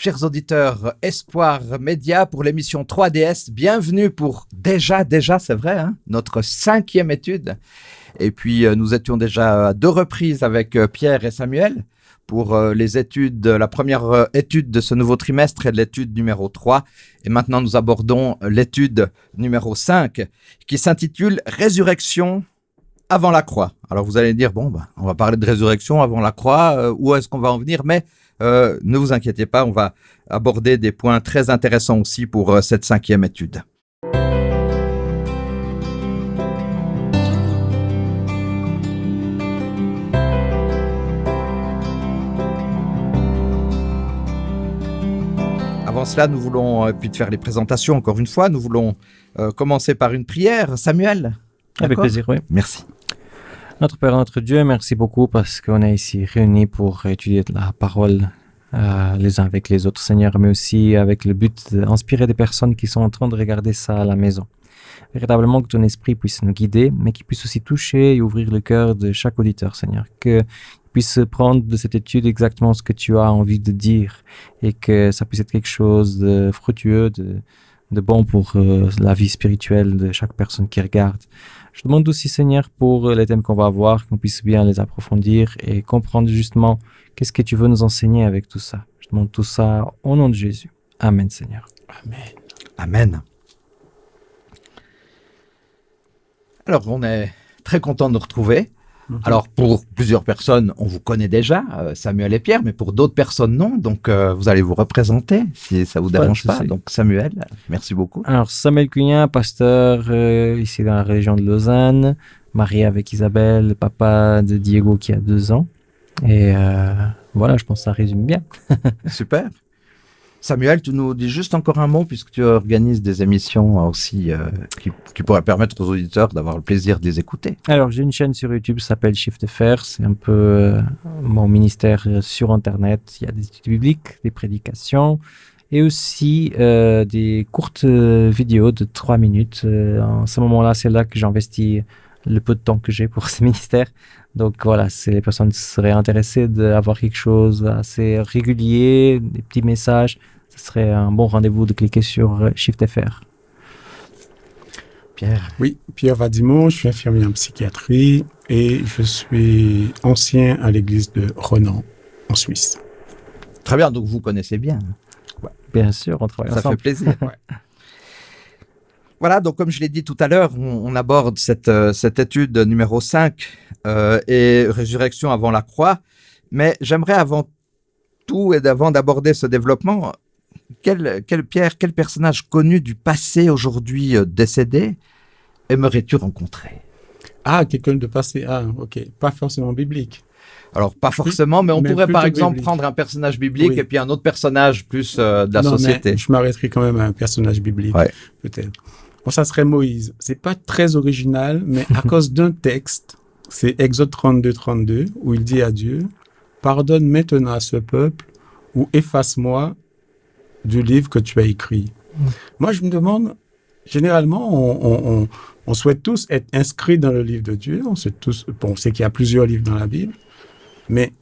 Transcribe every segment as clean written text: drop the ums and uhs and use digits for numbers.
Chers auditeurs, Espoir Média pour l'émission 3DS, bienvenue pour déjà, c'est vrai, hein, notre 5e étude. Et puis, nous étions déjà à 2 reprises avec Pierre et Samuel pour les études, la première étude de ce nouveau trimestre et l'étude numéro 3. Et maintenant, nous abordons l'étude numéro 5 qui s'intitule « Résurrection avant la croix ». Alors, vous allez dire, on va parler de résurrection avant la croix, où est-ce qu'on va en venir? Mais ne vous inquiétez pas, on va aborder des points très intéressants aussi pour cette 5e étude. Avant cela, nous voulons, puis de faire les présentations encore une fois, nous voulons commencer par une prière. Samuel? Avec plaisir, oui. Merci. Notre Père, notre Dieu, merci beaucoup parce qu'on est ici réunis pour étudier la parole les uns avec les autres, Seigneur, mais aussi avec le but d'inspirer des personnes qui sont en train de regarder ça à la maison. Véritablement que ton esprit puisse nous guider, mais qu'il puisse aussi toucher et ouvrir le cœur de chaque auditeur, Seigneur. Qu'il puisse prendre de cette étude exactement ce que tu as envie de dire et que ça puisse être quelque chose de fructueux, de bon pour la vie spirituelle de chaque personne qui regarde. Je demande aussi, Seigneur, pour les thèmes qu'on va avoir, qu'on puisse bien les approfondir et comprendre justement qu'est-ce que tu veux nous enseigner avec tout ça. Je demande tout ça au nom de Jésus. Amen, Seigneur. Amen. Amen. Alors, on est très content de nous retrouver. Alors, pour plusieurs personnes, on vous connaît déjà, Samuel et Pierre, mais pour d'autres personnes, non. Donc, vous allez vous représenter, si ça vous dérange pas. Donc, Samuel, merci beaucoup. Alors, Samuel Cugnin, pasteur ici dans la région de Lausanne, marié avec Isabelle, papa de Diego qui a 2 ans. Et voilà, je pense que ça résume bien. Super. Samuel, tu nous dis juste encore un mot, puisque tu organises des émissions aussi qui pourraient permettre aux auditeurs d'avoir le plaisir de les écouter. Alors, j'ai une chaîne sur YouTube qui s'appelle Chiffre de Fer. C'est un peu mon ministère sur Internet. Il y a des études bibliques, des prédications et aussi des courtes vidéos de 3 minutes. En ce moment-là, c'est là que j'investis le peu de temps que j'ai pour ce ministère. Donc voilà, si les personnes seraient intéressées d'avoir quelque chose assez régulier, des petits messages, ce serait un bon rendez-vous de cliquer sur Shift FR. Pierre? Oui, Pierre Vadimon, je suis infirmier en psychiatrie et je suis ancien à l'église de Renan, en Suisse. Très bien, donc vous connaissez bien. Ouais. Bien sûr, on travaille ensemble. Ça fait plaisir. Ouais. Voilà, donc comme je l'ai dit tout à l'heure, on aborde cette étude numéro 5 et résurrection avant la croix. Mais j'aimerais avant tout et avant d'aborder ce développement, quel personnage connu du passé aujourd'hui décédé aimerais-tu rencontrer? Ah, quelqu'un de passé, ok, pas forcément biblique. Alors, pas forcément, mais on pourrait par exemple prendre un personnage biblique et puis un autre personnage plus de la société. Mais je m'arrêterai quand même à un personnage biblique, peut-être. Bon, ça serait Moïse. C'est pas très original, mais à cause d'un texte, c'est Exode 32, où il dit à Dieu, « Pardonne maintenant à ce peuple ou efface-moi du livre que tu as écrit. » Moi, je me demande, généralement, on souhaite tous être inscrits dans le livre de Dieu. On sait qu'il y a plusieurs livres dans la Bible, mais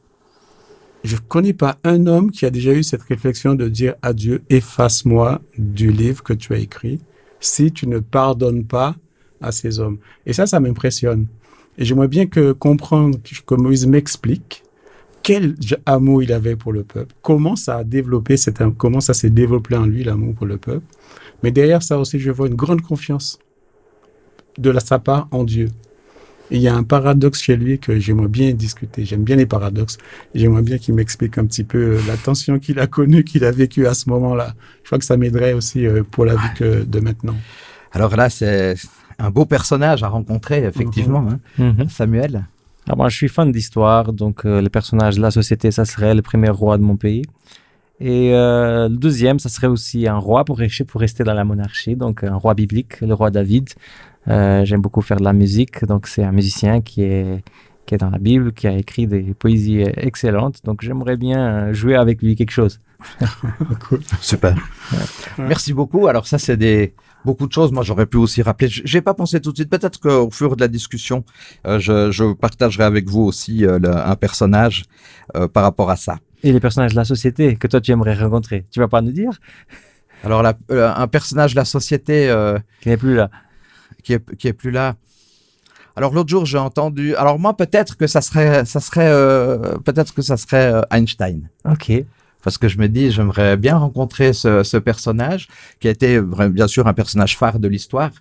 je connais pas un homme qui a déjà eu cette réflexion de dire à Dieu, « Efface-moi du livre que tu as écrit. » si tu ne pardonnes pas à ces hommes. Et ça m'impressionne. Et j'aimerais bien comprendre que Moïse m'explique quel amour il avait pour le peuple, comment ça s'est développé en lui, l'amour pour le peuple. Mais derrière ça aussi, je vois une grande confiance de sa part en Dieu. Et il y a un paradoxe chez lui que j'aimerais bien discuter. J'aime bien les paradoxes. Et j'aimerais bien qu'il m'explique un petit peu la tension qu'il a connue, qu'il a vécue à ce moment-là. Je crois que ça m'aiderait aussi pour la vie de maintenant. Alors là, c'est un beau personnage à rencontrer, effectivement. Samuel? Alors moi, je suis fan d'histoire, donc le personnage de la société, ça serait le premier roi de mon pays. Et le deuxième, ça serait aussi un roi pour rester dans la monarchie, donc un roi biblique, le roi David. J'aime beaucoup faire de la musique, donc c'est un musicien qui est dans la Bible, qui a écrit des poésies excellentes, donc j'aimerais bien jouer avec lui quelque chose. Cool. Super. Ouais. Merci beaucoup. Alors ça, c'est beaucoup de choses. Moi, j'aurais pu aussi rappeler. J'ai pas pensé tout de suite. Peut-être qu'au fur de la discussion, je partagerai avec vous aussi un personnage par rapport à ça. Et les personnages de la société que toi, tu aimerais rencontrer, tu vas pas nous dire? Alors, un personnage de la société Qui n'est plus là. qui est plus là. Alors, l'autre jour, j'ai entendu... Alors, moi, peut-être que ça serait Einstein. Ok. Parce que je me dis, j'aimerais bien rencontrer ce personnage qui a été bien sûr un personnage phare de l'histoire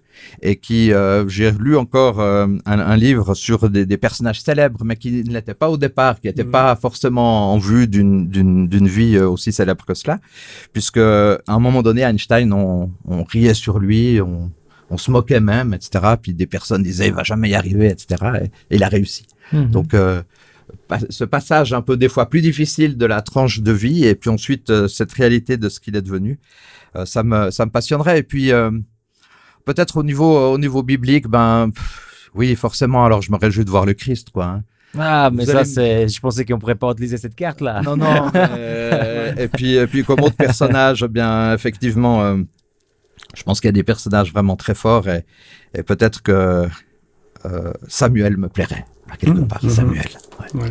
et qui, j'ai lu encore un livre sur des personnages célèbres, mais qui ne l'étaient pas au départ, qui n'étaient pas forcément en vue d'une vie aussi célèbre que cela, puisque à un moment donné, Einstein, on riait sur lui, on se moquait même, etc. Puis des personnes disaient, il va jamais y arriver, etc. Et il a réussi. Donc, ce passage un peu des fois plus difficile de la tranche de vie et puis ensuite cette réalité de ce qu'il est devenu, ça me passionnerait. Et puis peut-être au niveau biblique, oui forcément. Alors je me réjouis de voir le Christ, quoi. Hein. Ah, mais je pensais qu'on pourrait pas utiliser cette carte là. Non. et puis comme autre personnage, bien effectivement, je pense qu'il y a des personnages vraiment très forts et peut-être que Samuel me plairait. À quelque part, Samuel. Ouais.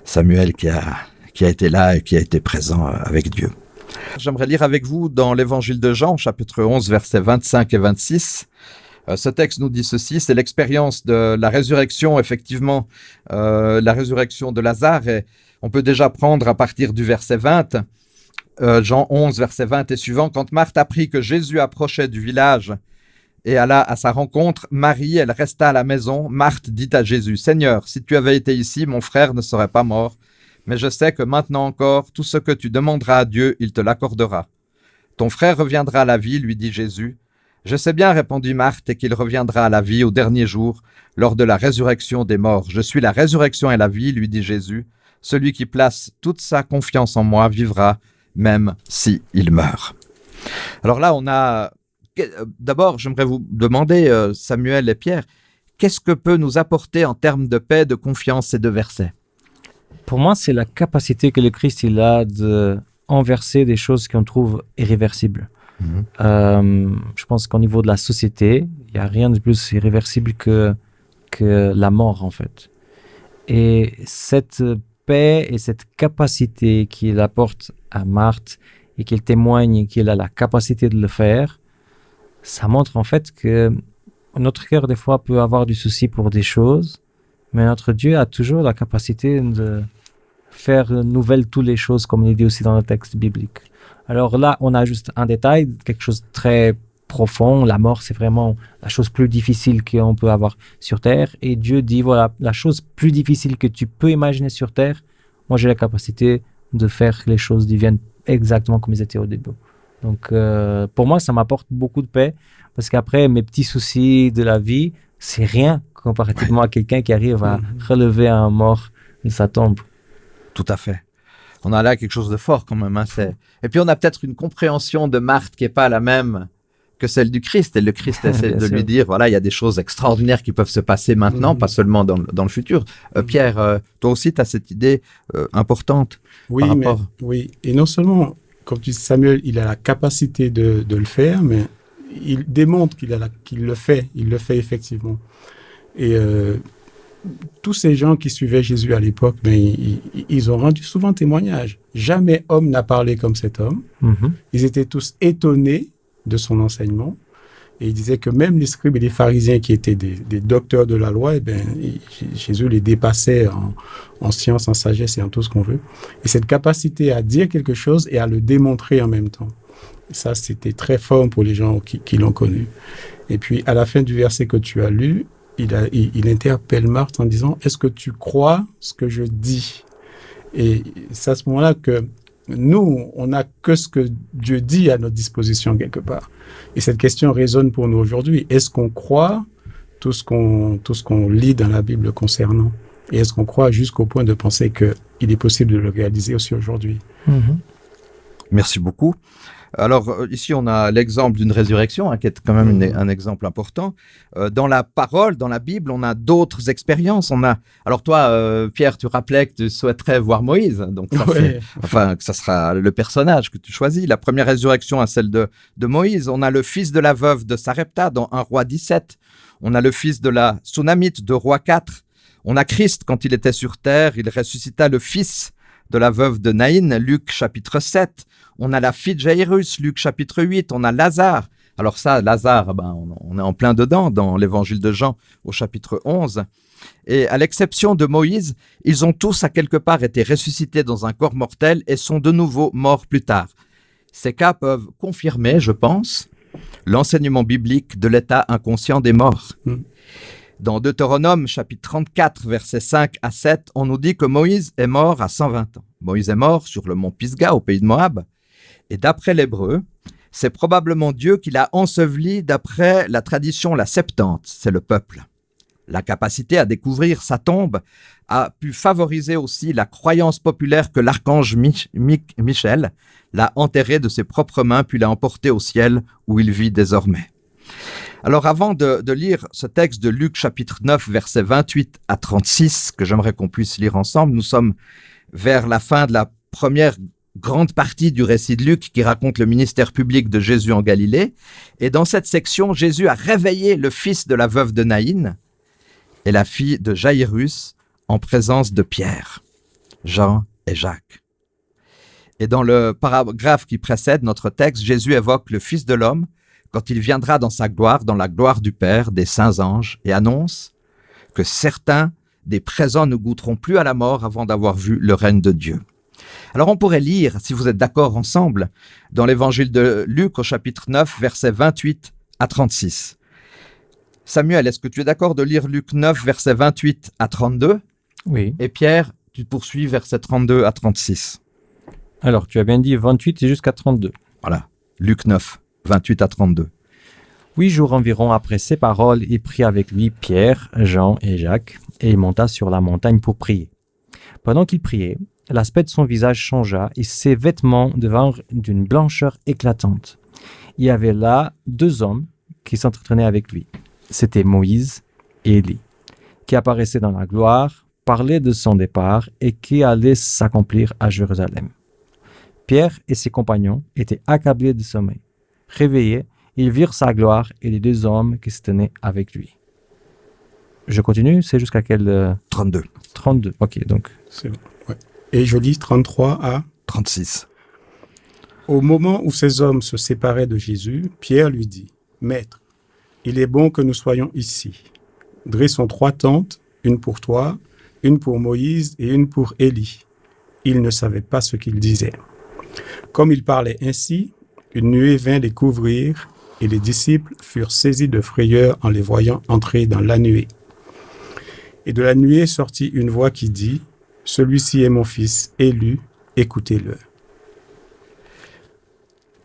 Samuel qui a été là et qui a été présent avec Dieu. J'aimerais lire avec vous dans l'évangile de Jean, chapitre 11, versets 25 et 26. Ce texte nous dit ceci, c'est l'expérience de la résurrection, effectivement, la résurrection de Lazare. Et on peut déjà prendre à partir du verset 20, Jean 11, verset 20 et suivant. Quand Marthe apprit que Jésus approchait du village, et alla à sa rencontre, Marie, elle resta à la maison. Marthe dit à Jésus, « Seigneur, si tu avais été ici, mon frère ne serait pas mort. Mais je sais que maintenant encore, tout ce que tu demanderas à Dieu, il te l'accordera. Ton frère reviendra à la vie, lui dit Jésus. Je sais bien, répondit Marthe, et qu'il reviendra à la vie au dernier jour, lors de la résurrection des morts. Je suis la résurrection et la vie, lui dit Jésus. Celui qui place toute sa confiance en moi vivra, même si il meurt. » Alors là, on a... D'abord, j'aimerais vous demander, Samuel et Pierre, qu'est-ce que peut nous apporter en termes de paix, de confiance ces deux versets? Pour moi, c'est la capacité que le Christ il a de renverser des choses qu'on trouve irréversibles. Je pense qu'au niveau de la société, il n'y a rien de plus irréversible que la mort, en fait. Et cette paix et cette capacité qu'il apporte à Marthe et qu'il témoigne qu'il a la capacité de le faire, ça montre en fait que notre cœur des fois peut avoir du souci pour des choses, mais notre Dieu a toujours la capacité de faire nouvelles toutes les choses, comme il dit aussi dans le texte biblique. Alors là, on a juste un détail, quelque chose de très profond. La mort, c'est vraiment la chose plus difficile qu'on peut avoir sur Terre. Et Dieu dit, voilà, la chose plus difficile que tu peux imaginer sur Terre, moi j'ai la capacité de faire que les choses deviennent exactement comme elles étaient au début. Donc, pour moi, ça m'apporte beaucoup de paix parce qu'après, mes petits soucis de la vie, c'est rien comparativement à quelqu'un qui arrive à relever un mort de sa tombe. Tout à fait. On a là quelque chose de fort quand même. Hein, et puis, on a peut-être une compréhension de Marthe qui n'est pas la même que celle du Christ. Et le Christ essaie de lui dire, voilà, il y a des choses extraordinaires qui peuvent se passer maintenant, pas seulement dans le futur. Pierre, toi aussi, tu as cette idée importante. Oui, oui. Et non seulement... Comme tu dis, Samuel, il a la capacité de le faire, mais il démontre qu'il le fait. Il le fait effectivement. Et tous ces gens qui suivaient Jésus à l'époque, ils ont rendu souvent témoignage. Jamais homme n'a parlé comme cet homme. Ils étaient tous étonnés de son enseignement. Et il disait que même les scribes et les pharisiens qui étaient des docteurs de la loi, Jésus les dépassait en science, en sagesse et en tout ce qu'on veut. Et cette capacité à dire quelque chose et à le démontrer en même temps. Et ça, c'était très fort pour les gens qui l'ont connu. Et puis, à la fin du verset que tu as lu, il interpelle Marthe en disant, « Est-ce que tu crois ce que je dis ?» Et c'est à ce moment-là que nous, on n'a que ce que Dieu dit à notre disposition quelque part. Et cette question résonne pour nous aujourd'hui. Est-ce qu'on croit tout ce qu'on lit dans la Bible concernant? Et est-ce qu'on croit jusqu'au point de penser qu'il est possible de le réaliser aussi aujourd'hui? Merci beaucoup. Alors, ici, on a l'exemple d'une résurrection, qui est quand même un exemple important. Dans la parole, dans la Bible, on a d'autres expériences. Alors toi, Pierre, tu rappelais que tu souhaiterais voir Moïse. Donc, que ça sera le personnage que tu choisis. La première résurrection, celle de Moïse. On a le fils de la veuve de Sarepta dans 1 Roi 17. On a le fils de la Sunamite de Roi 4. On a Christ quand il était sur terre. Il ressuscita le fils de la veuve de Naïn, Luc chapitre 7. On a la fille de Jairus, Luc chapitre 8. On a Lazare. Alors ça, Lazare, on est en plein dedans dans l'évangile de Jean au chapitre 11. Et à l'exception de Moïse, ils ont tous à quelque part été ressuscités dans un corps mortel et sont de nouveau morts plus tard. Ces cas peuvent confirmer, je pense, l'enseignement biblique de l'état inconscient des morts. Dans Deutéronome, chapitre 34, versets 5 à 7, on nous dit que Moïse est mort à 120 ans. Moïse est mort sur le mont Pisga, au pays de Moab. Et d'après l'hébreu, c'est probablement Dieu qui l'a enseveli d'après la tradition, la Septante, c'est le peuple. La capacité à découvrir sa tombe a pu favoriser aussi la croyance populaire que l'archange Michel l'a enterré de ses propres mains puis l'a emporté au ciel où il vit désormais. Alors avant de lire ce texte de Luc chapitre 9 versets 28 à 36 que j'aimerais qu'on puisse lire ensemble, nous sommes vers la fin de la première grande partie du récit de Luc qui raconte le ministère public de Jésus en Galilée. Et dans cette section, Jésus a réveillé le fils de la veuve de Naïn et la fille de Jairus en présence de Pierre, Jean et Jacques. Et dans le paragraphe qui précède notre texte, Jésus évoque le Fils de l'homme quand il viendra dans sa gloire, dans la gloire du Père, des saints anges, et annonce que certains des présents ne goûteront plus à la mort avant d'avoir vu le règne de Dieu. Alors on pourrait lire, si vous êtes d'accord ensemble, dans l'évangile de Luc au chapitre 9, versets 28 à 36. Samuel, est-ce que tu es d'accord de lire Luc 9, versets 28 à 32 ? Oui. Et Pierre, tu poursuis versets 32 à 36. Alors, tu as bien dit 28 et jusqu'à 32. Voilà, Luc 9, 28 à 32. 8 jours environ après ces paroles, il prit avec lui Pierre, Jean et Jacques, et il monta sur la montagne pour prier. Pendant qu'il priait, l'aspect de son visage changea et ses vêtements devinrent d'une blancheur éclatante. Il y avait là 2 hommes qui s'entretenaient avec lui. C'étaient Moïse et Élie, qui apparaissaient dans la gloire, parlaient de son départ et qui allait s'accomplir à Jérusalem. Pierre et ses compagnons étaient accablés de sommeil. Réveillés, ils virent sa gloire et les 2 hommes qui se tenaient avec lui. Je continue, c'est jusqu'à quel... 32. 32, ok, donc... C'est bon, ouais. Et je lis 33 à... 36. Au moment où ces hommes se séparaient de Jésus, Pierre lui dit, « Maître, il est bon que nous soyons ici. Dressons 3 tentes, une pour toi, une pour Moïse et une pour Élie. » Il ne savait pas ce qu'il disait. Comme il parlait ainsi, une nuée vint les couvrir et les disciples furent saisis de frayeur en les voyant entrer dans la nuée. Et de la nuée sortit une voix qui dit, « Celui-ci est mon fils élu, écoutez-le. »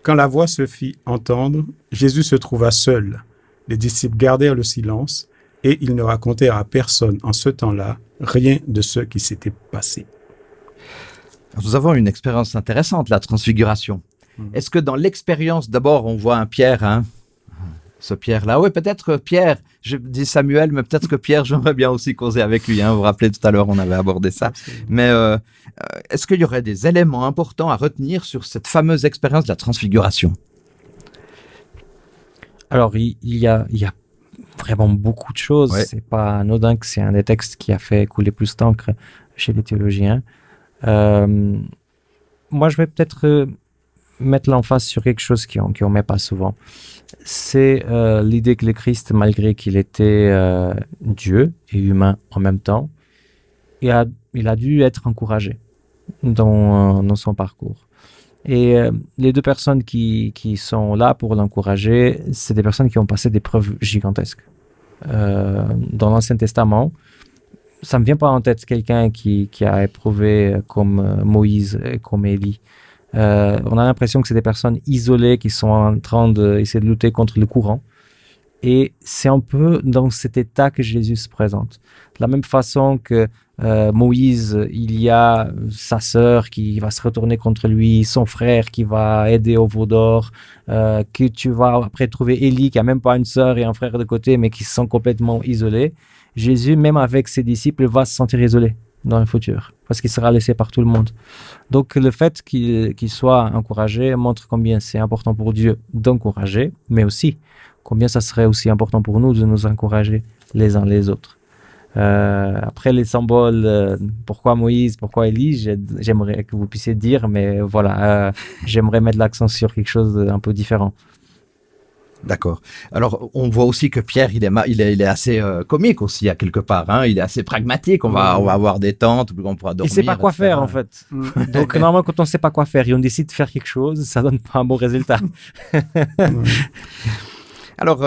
Quand la voix se fit entendre, Jésus se trouva seul. Les disciples gardèrent le silence et ils ne racontèrent à personne en ce temps-là rien de ce qui s'était passé. Nous avons une expérience intéressante, la transfiguration. Est-ce que dans l'expérience, d'abord, on voit un Pierre, ce Pierre-là? Oui, peut-être Pierre, je dis Samuel, mais peut-être que Pierre, j'aimerais bien aussi causer avec lui. Vous vous rappelez, tout à l'heure, on avait abordé ça. Mais est-ce qu'il y aurait des éléments importants à retenir sur cette fameuse expérience de la transfiguration? Alors, il y a vraiment beaucoup de choses. Ouais. C'est pas anodin que c'est un des textes qui a fait couler plus d'encre chez les théologiens. Moi, je vais peut-être mettre l'emphase sur quelque chose qu'on met pas souvent. C'est l'idée que le Christ, malgré qu'il était Dieu et humain en même temps, il a dû être encouragé dans son parcours. Et les 2 personnes qui sont là pour l'encourager, c'est des personnes qui ont passé des preuves gigantesques. Dans l'Ancien Testament, ça me vient pas en tête quelqu'un qui a éprouvé comme Moïse et comme Élie. On a l'impression que c'est des personnes isolées qui sont en train d'essayer de lutter contre le courant. Et c'est un peu dans cet état que Jésus se présente. De la même façon que Moïse, il y a sa sœur qui va se retourner contre lui, son frère qui va aider au veau d'or, que tu vas après trouver Élie qui a même pas une sœur et un frère de côté, mais qui se sont complètement isolés. Jésus, même avec ses disciples, va se sentir isolé dans le futur, parce qu'il sera laissé par tout le monde. Donc le fait qu'il soit encouragé montre combien c'est important pour Dieu d'encourager, mais aussi combien ça serait aussi important pour nous de nous encourager les uns les autres. Après les symboles, pourquoi Moïse, pourquoi Élie, j'aimerais que vous puissiez dire, mais voilà, j'aimerais mettre l'accent sur quelque chose d'un peu différent. D'accord. Alors, on voit aussi que Pierre, il est assez comique aussi, à quelque part. Hein. Il est assez pragmatique. On va avoir des tentes où on pourra dormir. Il ne sait pas quoi faire, en fait. Donc, normalement, quand on ne sait pas quoi faire et on décide de faire quelque chose, ça ne donne pas un bon résultat. Alors,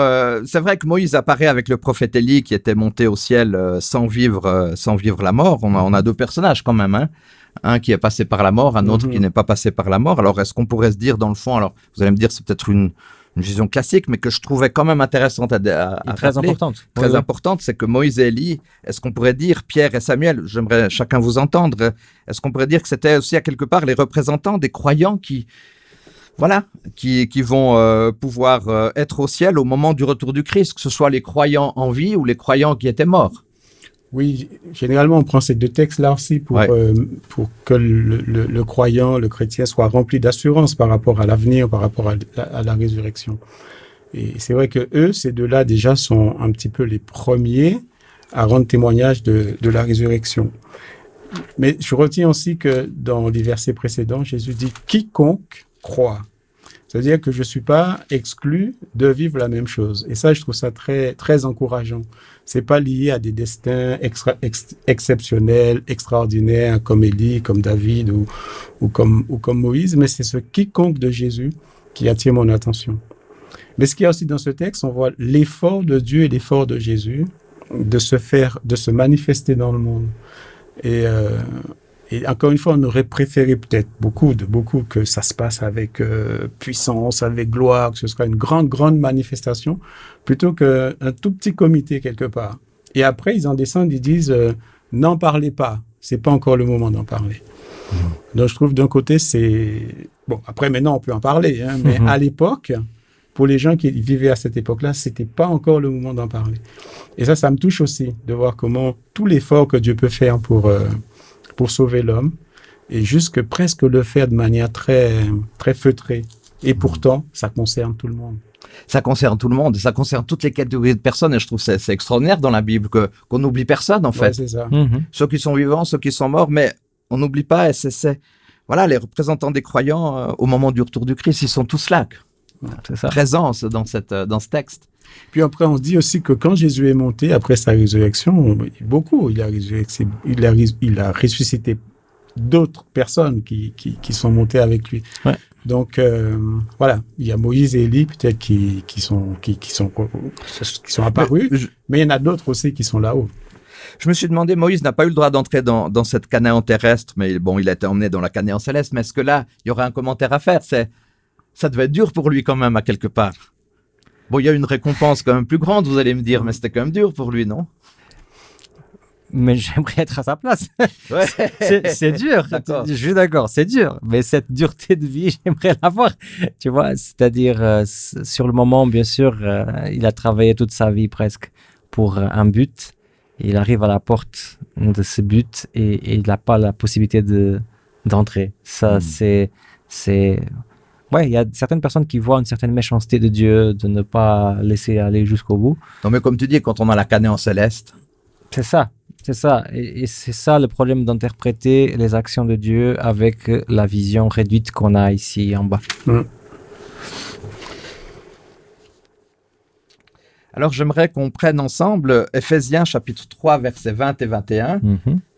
c'est vrai que Moïse apparaît avec le prophète Élie qui était monté au ciel sans vivre la mort. On a deux personnages quand même, hein. Un qui est passé par la mort, un autre qui n'est pas passé par la mort. Alors, est-ce qu'on pourrait se dire, dans le fond, alors vous allez me dire, c'est peut-être une vision classique, mais que je trouvais quand même intéressante à très rappeler, importante. Très importante, c'est que Moïse et Élie, est-ce qu'on pourrait dire, Pierre et Samuel, j'aimerais chacun vous entendre, est-ce qu'on pourrait dire que c'était aussi à quelque part les représentants des croyants qui vont pouvoir être au ciel au moment du retour du Christ, que ce soit les croyants en vie ou les croyants qui étaient morts? Oui, généralement, on prend ces deux textes-là aussi pour que le croyant, le chrétien, soit rempli d'assurance par rapport à l'avenir, par rapport à la résurrection. Et c'est vrai que eux, ces deux-là, déjà, sont un petit peu les premiers à rendre témoignage de la résurrection. Mais je retiens aussi que dans les versets précédents, Jésus dit « quiconque croit ». C'est-à-dire que je ne suis pas exclu de vivre la même chose. Et ça, je trouve ça très, très encourageant. C'est pas lié à des destins exceptionnels, extraordinaires, comme Élie, comme David ou comme Moïse, mais c'est ce quiconque de Jésus qui attire mon attention. Mais ce qu'il y a aussi dans ce texte, on voit l'effort de Dieu et l'effort de Jésus de se manifester dans le monde. Et encore une fois, on aurait préféré peut-être beaucoup que ça se passe avec puissance, avec gloire, que ce soit une grande manifestation, plutôt qu'un tout petit comité quelque part. Et après, ils en descendent, ils disent n'en parlez pas, c'est pas encore le moment d'en parler. Donc je trouve d'un côté c'est bon. Après maintenant on peut en parler, hein, mais à l'époque, pour les gens qui vivaient à cette époque-là, c'était pas encore le moment d'en parler. Et ça me touche aussi de voir comment tout l'effort que Dieu peut faire pour sauver l'homme, et jusque presque le faire de manière très, très feutrée. Et pourtant, ça concerne tout le monde. Ça concerne tout le monde, ça concerne toutes les catégories de personnes, et je trouve que c'est extraordinaire dans la Bible qu'on n'oublie personne, en fait. Ouais, c'est ça. Ceux qui sont vivants, ceux qui sont morts, mais on n'oublie pas, et voilà, les représentants des croyants, au moment du retour du Christ, ils sont tous là. C'est ça. Présents dans ce texte. Puis après, on se dit aussi que quand Jésus est monté, après sa résurrection, il a ressuscité d'autres personnes qui sont montées avec lui. Ouais. Donc, voilà, il y a Moïse et Élie peut-être qui sont apparus, mais il y en a d'autres aussi qui sont là-haut. Je me suis demandé, Moïse n'a pas eu le droit d'entrer dans cette Canaan terrestre, mais bon, il a été emmené dans la Canaan céleste, mais est-ce que là, il y aurait un commentaire à faire? Ça devait être dur pour lui quand même, à quelque part. Bon, il y a une récompense quand même plus grande, vous allez me dire, mais c'était quand même dur pour lui, non? Mais j'aimerais être à sa place. Ouais. C'est dur. D'accord. Je suis d'accord, c'est dur. Mais cette dureté de vie, j'aimerais l'avoir. Tu vois, c'est-à-dire, sur le moment, bien sûr, il a travaillé toute sa vie presque pour un but. Et il arrive à la porte de ce but et il n'a pas la possibilité d'entrer. Ça, c'est... Ouais, il y a certaines personnes qui voient une certaine méchanceté de Dieu de ne pas laisser aller jusqu'au bout. Non, mais comme tu dis, quand on a la Canaan céleste. C'est ça. Et c'est ça le problème d'interpréter les actions de Dieu avec la vision réduite qu'on a ici en bas. Alors, j'aimerais qu'on prenne ensemble Éphésiens chapitre 3, versets 20 et 21.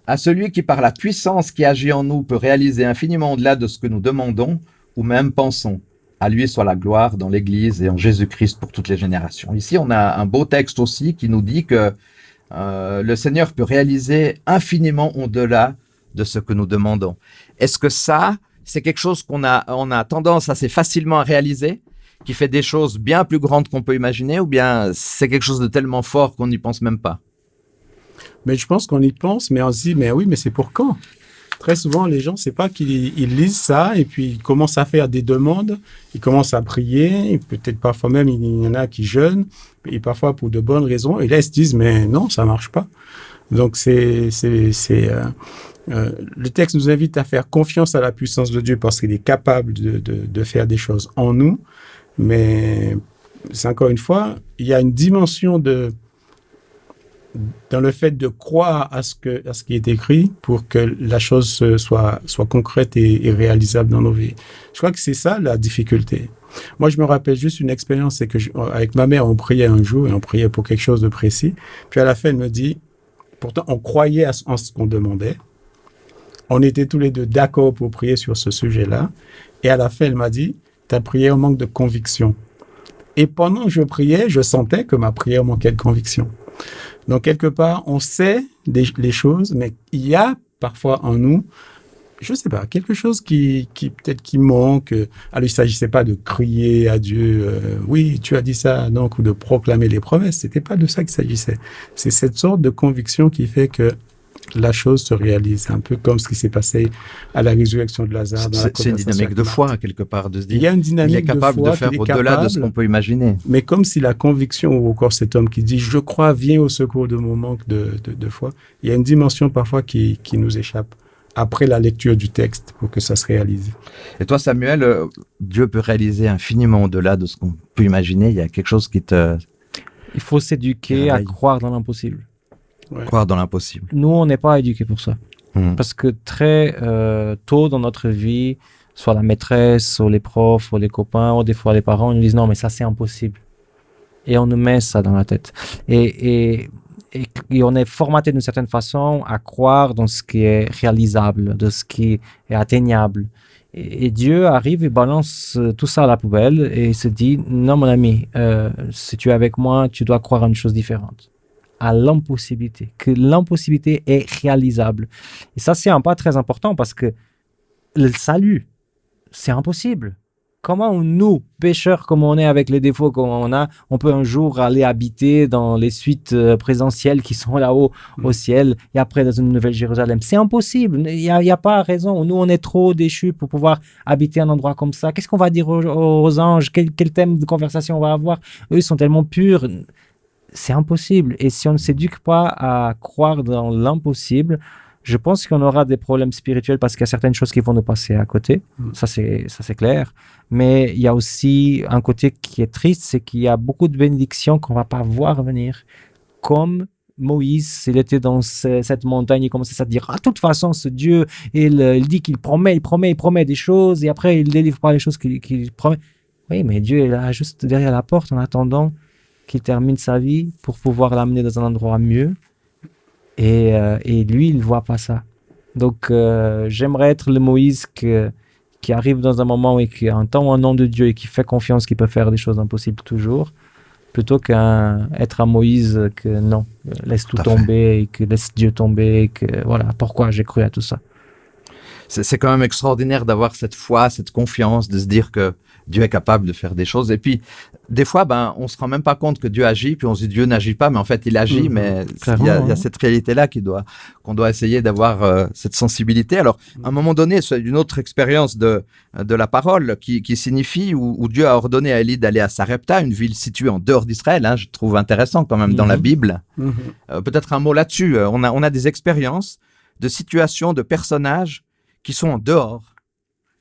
À celui qui, par la puissance qui agit en nous, peut réaliser infiniment au-delà de ce que nous demandons ou même pensons. À lui soit la gloire dans l'Église et en Jésus-Christ pour toutes les générations. Ici, on a un beau texte aussi qui nous dit que le Seigneur peut réaliser infiniment au-delà de ce que nous demandons. Est-ce que ça, c'est quelque chose on a tendance assez facilement à réaliser, qui fait des choses bien plus grandes qu'on peut imaginer, ou bien c'est quelque chose de tellement fort qu'on n'y pense même pas? Mais je pense qu'on y pense, mais on se dit, mais oui, mais c'est pour quand? Très souvent, les gens, c'est pas qu'ils lisent ça et puis ils commencent à faire des demandes, ils commencent à prier, et peut-être parfois même il y en a qui jeûnent, et parfois pour de bonnes raisons, et là ils se disent, mais non, ça marche pas. Donc le texte nous invite à faire confiance à la puissance de Dieu parce qu'il est capable de faire des choses en nous, mais c'est encore une fois, il y a une dimension dans le fait de croire à ce qui est écrit pour que la chose soit concrète et réalisable dans nos vies. Je crois que c'est ça la difficulté. Moi, je me rappelle juste une expérience, c'est que avec ma mère, on priait un jour et on priait pour quelque chose de précis. Puis à la fin, elle me dit, pourtant, on croyait en ce qu'on demandait. On était tous les deux d'accord pour prier sur ce sujet-là. Et à la fin, elle m'a dit, ta prière manque de conviction. Et pendant que je priais, je sentais que ma prière manquait de conviction. Donc, quelque part, on sait les choses, mais il y a parfois en nous, je ne sais pas, quelque chose qui peut-être qui manque. Alors, il ne s'agissait pas de crier à Dieu, oui, tu as dit ça, donc, ou de proclamer les promesses. Ce n'était pas de ça qu'il s'agissait. C'est cette sorte de conviction qui fait que la chose se réalise. C'est un peu comme ce qui s'est passé à la résurrection de Lazare. C'est une dynamique de foi, quelque part, de se dire, il y a une dynamique il est capable de faire au-delà de ce qu'on peut imaginer. Mais comme si la conviction, ou encore cet homme qui dit, je crois, viens au secours de mon manque de foi, il y a une dimension parfois qui nous échappe après la lecture du texte pour que ça se réalise. Et toi, Samuel, Dieu peut réaliser infiniment au-delà de ce qu'on peut imaginer. Il y a quelque chose qui te... Il faut s'éduquer à croire dans l'impossible. Ouais. Croire dans l'impossible. Nous, on n'est pas éduqués pour ça. Parce que très tôt dans notre vie, soit la maîtresse, ou les profs, ou les copains, ou des fois les parents, ils nous disent non, mais ça c'est impossible. Et on nous met ça dans la tête. Et on est formaté d'une certaine façon à croire dans ce qui est réalisable, de ce qui est atteignable. Et Dieu arrive et balance tout ça à la poubelle et il se dit non, mon ami, si tu es avec moi, tu dois croire à une chose différente. À l'impossibilité, que l'impossibilité est réalisable. Et ça, c'est un pas très important parce que le salut, c'est impossible. Comment nous, pécheurs comme on est avec les défauts qu'on a, on peut un jour aller habiter dans les suites présentielles qui sont là-haut au ciel et après dans une nouvelle Jérusalem? C'est impossible. Il n'y a pas raison. Nous, on est trop déchus pour pouvoir habiter un endroit comme ça. Qu'est-ce qu'on va dire aux anges? Quel thème de conversation on va avoir? Eux, ils sont tellement purs. C'est impossible. Et si on ne s'éduque pas à croire dans l'impossible, je pense qu'on aura des problèmes spirituels parce qu'il y a certaines choses qui vont nous passer à côté. Ça, c'est clair. Mais il y a aussi un côté qui est triste, c'est qu'il y a beaucoup de bénédictions qu'on ne va pas voir venir. Comme Moïse, il était dans cette montagne, il commençait à se dire, ah, de toute façon, ce Dieu, il dit qu'il promet des choses et après, il ne délivre pas les choses qu'il promet. Oui, mais Dieu est là juste derrière la porte en attendant qu'il termine sa vie pour pouvoir l'amener dans un endroit mieux. Et lui, il ne voit pas ça. Donc, j'aimerais être le Moïse qui arrive dans un moment et qui entend un nom de Dieu et qui fait confiance qu'il peut faire des choses impossibles toujours, plutôt qu'être un Moïse que non, laisse tout tomber et que laisse Dieu tomber et que voilà, pourquoi j'ai cru à tout ça. C'est quand même extraordinaire d'avoir cette foi, cette confiance, de se dire que Dieu est capable de faire des choses. Et puis, des fois, on se rend même pas compte que Dieu agit, puis on se dit Dieu n'agit pas, mais en fait, il agit. Mais il y a cette réalité-là qu'on doit essayer d'avoir cette sensibilité. Alors, à un moment donné, c'est une autre expérience de la parole qui signifie où Dieu a ordonné à Élie d'aller à Sarepta, une ville située en dehors d'Israël. Je trouve intéressant quand même dans la Bible. Peut-être un mot là-dessus. On a des expériences de situations, de personnages qui sont en dehors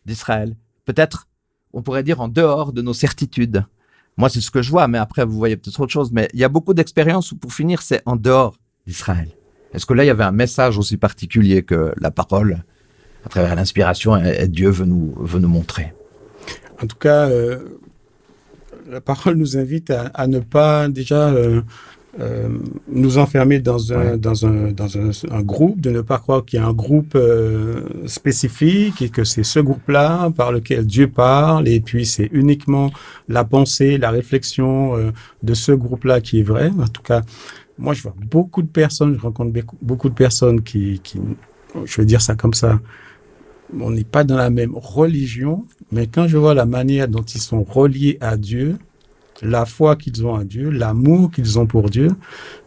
d'Israël. Peut-être, on pourrait dire en dehors de nos certitudes. Moi, c'est ce que je vois, mais après, vous voyez peut-être autre chose. Mais il y a beaucoup d'expériences où, pour finir, c'est en dehors d'Israël. Est-ce que là, il y avait un message aussi particulier que la parole, à travers l'inspiration, et Dieu veut nous montrer? En tout cas, la parole nous invite à ne pas déjà nous enfermer dans un groupe, de ne pas croire qu'il y a un groupe spécifique et que c'est ce groupe-là par lequel Dieu parle et puis c'est uniquement la pensée, la réflexion de ce groupe-là qui est vrai. En tout cas, moi je vois beaucoup de personnes, je rencontre beaucoup de personnes qui je vais dire ça comme ça, on n'est pas dans la même religion, mais quand je vois la manière dont ils sont reliés à Dieu, la foi qu'ils ont à Dieu, l'amour qu'ils ont pour Dieu,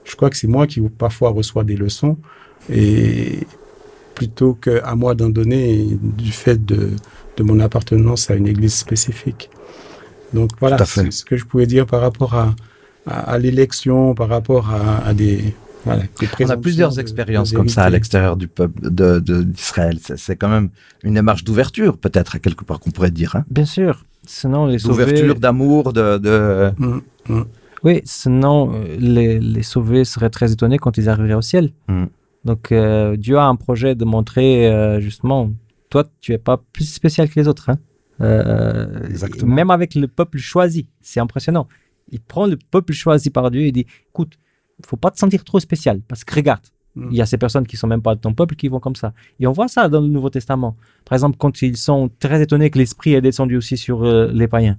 je crois que c'est moi qui parfois reçois des leçons et plutôt qu'à moi d'en donner du fait de mon appartenance à une église spécifique. Donc voilà, c'est ce que je pouvais dire par rapport à l'élection, par rapport à des... Voilà, on a plusieurs expériences comme ça à l'extérieur du peuple d'Israël. C'est quand même une démarche d'ouverture, peut-être, à quelque part, qu'on pourrait dire. Bien sûr. Sinon, les d'ouverture, d'amour, Oui, sinon, les sauvés seraient très étonnés quand ils arriveraient au ciel. Donc, Dieu a un projet de montrer, justement, toi, tu n'es pas plus spécial que les autres. Hein. Exactement. Même avec le peuple choisi, c'est impressionnant. Il prend le peuple choisi par Dieu et dit, écoute, il ne faut pas te sentir trop spécial, parce que regarde, il y a ces personnes qui ne sont même pas de ton peuple qui vont comme ça. Et on voit ça dans le Nouveau Testament. Par exemple, quand ils sont très étonnés que l'Esprit est descendu aussi sur les païens.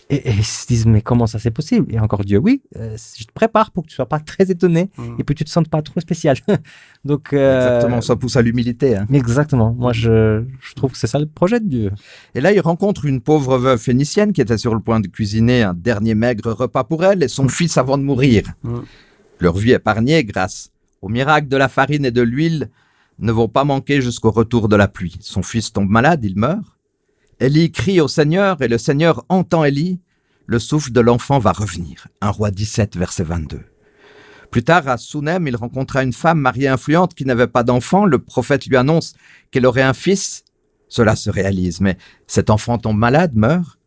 Et ils se disent, mais comment ça c'est possible? Et encore Dieu, oui, je te prépare pour que tu ne sois pas très étonné et puis tu ne te sentes pas trop spécial. Donc, Exactement, ça pousse à l'humilité. Hein. Exactement, moi je trouve que c'est ça le projet de Dieu. Et là, il rencontre une pauvre veuve phénicienne qui était sur le point de cuisiner un dernier maigre repas pour elle et son fils avant de mourir. Leur vie épargnée grâce au miracle de la farine et de l'huile ne vont pas manquer jusqu'au retour de la pluie. Son fils tombe malade, il meurt. Élie crie au Seigneur et le Seigneur entend Élie. Le souffle de l'enfant va revenir. 1 Roi 17, verset 22. Plus tard, à Sounem, il rencontra une femme mariée influente qui n'avait pas d'enfant. Le prophète lui annonce qu'elle aurait un fils. Cela se réalise, mais cet enfant tombe malade, meurt.